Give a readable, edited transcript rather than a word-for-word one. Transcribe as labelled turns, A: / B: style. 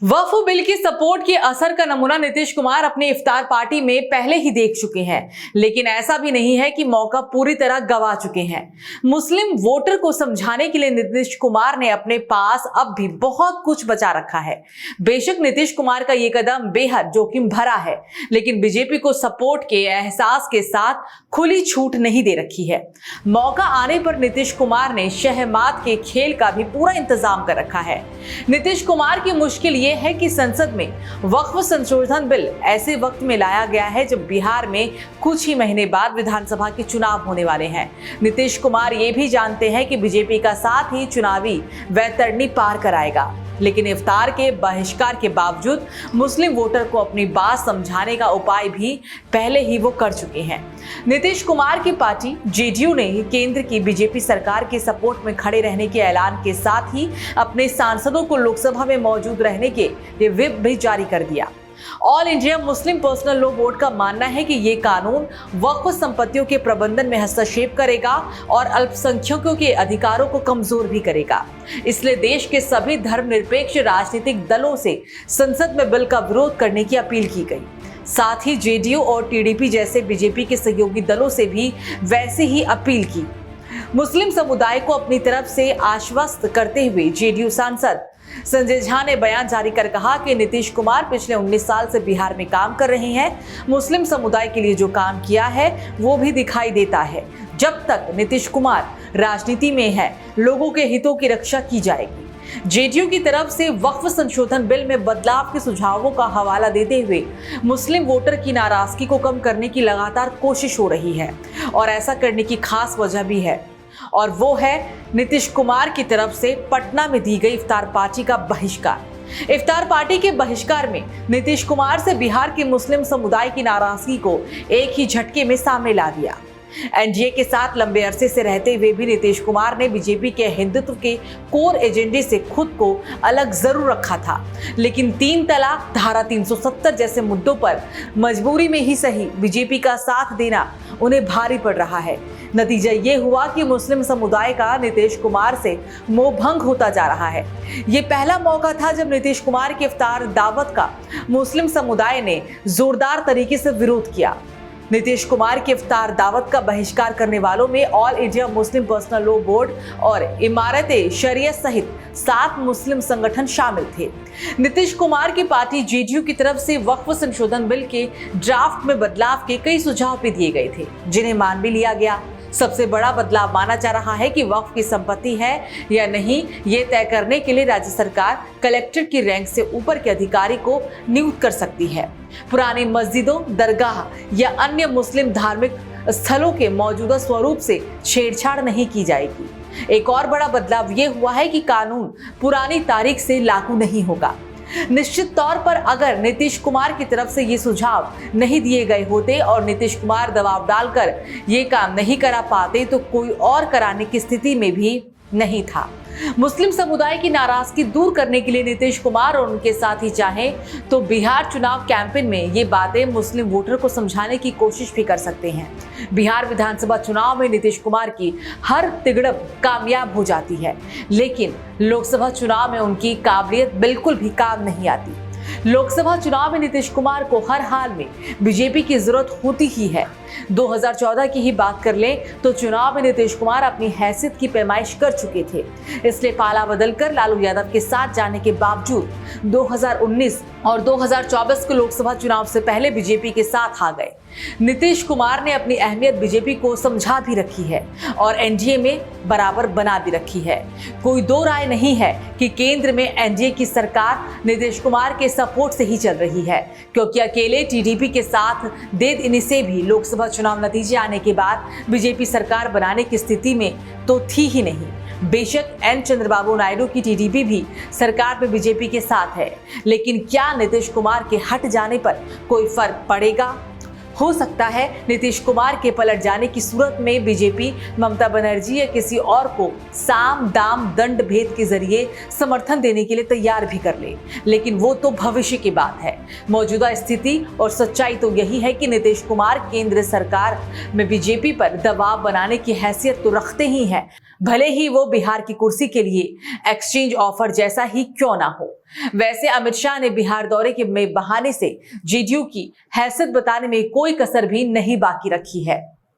A: वक्फ bill की support के असर का नमूना नीतीश कुमार अपने इफ्तार पार्टी में पहले ही देख चुके हैं, लेकिन ऐसा भी नहीं है कि मौका पूरी तरह गवा चुके हैं। मुस्लिम वोटर को समझाने के लिए नीतीश कुमार ने अपने पास अब भी बहुत कुछ बचा रखा है। बेशक नीतीश कुमार का ये कदम बेहद जोखिम भरा है, लेकिन बीजेपी को सपोर्ट के एहसास के साथ खुली छूट नहीं दे रखी है। मौका आने पर नीतीश कुमार ने शहमात के खेल का भी पूरा इंतजाम कर रखा है। नीतीश कुमार की मुश्किल ये है कि संसद में वक्फ संशोधन बिल ऐसे वक्त में लाया गया है जब बिहार में कुछ ही महीने बाद विधानसभा के चुनाव होने वाले हैं। नीतीश कुमार ये भी जानते हैं कि बीजेपी का साथ ही चुनावी वैतरणी पार कराएगा, लेकिन इफ्तार के बहिष्कार के बावजूद मुस्लिम वोटर को अपनी बात समझाने का उपाय भी पहले ही वो कर चुके हैं। नीतीश कुमार की पार्टी जेडीयू ने केंद्र की बीजेपी सरकार के सपोर्ट में खड़े रहने के ऐलान के साथ ही अपने सांसदों को लोकसभा में मौजूद रहने के लिए व्हिप भी जारी कर दिया। All India Muslim personal law board का मानना है कि ये कानून वक्फ संपत्तियों के प्रबंधन में हस्तक्षेप करेगा और अल्पसंख्यकों के अधिकारों को कमजोर भी करेगा। इसलिए देश के सभी धर्मनिरपेक्ष राजनीतिक दलों से संसद में बिल का विरोध करने की अपील की गई। साथ ही जेडीयू और टीडीपी जैसे बीजेपी के सहयोगी दलों से भी वैसे ही अपील की। मुस्लिम समुदाय को अपनी तरफ से आश्वस्त करते हुए जेडीयू सांसद संजय झा ने बयान जारी कर कहा कि नीतीश कुमार पिछले 19 साल से बिहार में काम कर रहे हैं। मुस्लिम समुदाय के लिए जो काम किया है वो भी दिखाई देता है। जब तक नीतीश कुमार राजनीति में है, लोगों के हितों की रक्षा की जाएगी। जेडीयू की तरफ से वक्फ संशोधन बिल में बदलाव के सुझावों का हवाला देते हुए मुस्लिम वोटर की नाराजगी को कम करने की लगातार कोशिश हो रही है और ऐसा करने की खास वजह भी है, और वो है नीतीश कुमार की तरफ से पटना में दी गई इफ्तार पार्टी का बहिष्कार। इफ्तार पार्टी के बहिष्कार में नीतीश कुमार से बिहार के मुस्लिम समुदाय की नाराजगी को एक ही झटके में सामने ला दिया। एनडीए के साथ लंबे अरसे से रहते हुए भी नीतीश कुमार ने बीजेपी के हिंदुत्व के कोर एजेंडे से खुद को अलग जरूर रखा था, लेकिन 3 तलाक, धारा 370 जैसे मुद्दों पर मजबूरी में ही सही बीजेपी का साथ देना उन्हें भारी पड़ रहा है। नतीजा ये हुआ कि मुस्लिम समुदाय का नीतीश कुमार से मोहभंग होता जा रहा है। ये पहला मौका था जब नीतीश कुमार की इफ्तार दावत का मुस्लिम समुदाय ने जोरदार तरीके से विरोध किया। नीतीश कुमार की इफ्तार दावत का बहिष्कार करने वालों में all India Muslim personal law board और इमारत शरियत सहित 7 मुस्लिम संगठन शामिल थे। नीतीश कुमार की पार्टी जेडीयू की तरफ से वक्फ संशोधन बिल के ड्राफ्ट में बदलाव के कई सुझाव भी दिए गए थे, जिन्हें मान भी लिया गया। सबसे बड़ा बदलाव माना जा रहा है कि वक्फ की संपत्ति है या नहीं, ये तय करने के लिए राज्य सरकार कलेक्टर की रैंक से ऊपर के अधिकारी को नियुक्त कर सकती है। पुरानी मस्जिदों, दरगाह या अन्य मुस्लिम धार्मिक स्थलों के मौजूदा स्वरूप से छेड़छाड़ नहीं की जाएगी। एक और बड़ा बदलाव ये हुआ है कि कानून पुरानी तारीख से लागू नहीं होगा। निश्चित तौर पर अगर नीतीश कुमार की तरफ से ये सुझाव नहीं दिए गए होते और नीतीश कुमार दबाव डालकर ये काम नहीं करा पाते तो कोई और कराने की स्थिति में भी नहीं था। मुस्लिम समुदाय की नाराजगी दूर करने के लिए नीतीश कुमार और उनके साथी चाहें तो बिहार चुनाव कैंपेन में ये बातें मुस्लिम वोटर को समझाने की कोशिश भी कर सकते हैं। बिहार विधानसभा चुनाव में नीतीश कुमार की हर तिगड़प कामयाब हो जाती है, लेकिन लोकसभा चुनाव में उनकी काबिलियत बिल्कुल भी काम नहीं आती। लोकसभा चुनाव में नीतीश कुमार को हर हाल में बीजेपी की जरूरत होती ही है। 2014 की ही बात कर लें तो चुनाव में नीतीश कुमार अपनी हैसियत की पैमाइश कर चुके थे, इसलिए पाला बदलकर लालू यादव के साथ जाने के बावजूद 2019 और 2024 के लोकसभा चुनाव से पहले बीजेपी के साथ आ गए। नीतीश कुमार ने अपनी अहमियत बीजेपी को समझा भी रखी है और एनडीए में बराबर बना भी रखी है। कोई दो राय नहीं है कि केंद्र में एनडीए की सरकार नीतीश कुमार के सपोर्ट से ही चल रही है, क्योंकि अकेले टीडीपी के साथ दे देने से भी लोकसभा चुनाव नतीजे आने के बाद बीजेपी सरकार बनाने की स्थिति में तो थी ही नहीं। बेशक एन चंद्रबाबू नायडू की टीडीपी भी सरकार में बीजेपी के साथ है, लेकिन क्या नीतीश कुमार के हट जाने पर कोई फर्क पड़ेगा? हो सकता है नीतीश कुमार के पलट जाने की सूरत में बीजेपी ममता बनर्जी या किसी और को साम दाम दंड भेद के जरिए समर्थन देने के लिए तैयार भी कर ले, लेकिन वो तो भविष्य की बात है। मौजूदा स्थिति और सच्चाई तो यही है कि नीतीश कुमार केंद्र सरकार में बीजेपी पर दबाव बनाने की हैसियत तो रखते ही हैं, भले ही वो बिहार की कुर्सी के लिए एक्सचेंज ऑफर जैसा ही क्यों ना हो। वैसे अमित शाह ने बिहार दौरे के बहाने से जेडीयू की हैसियत बताने में कोई कसर भी नहीं बाकी रखी है।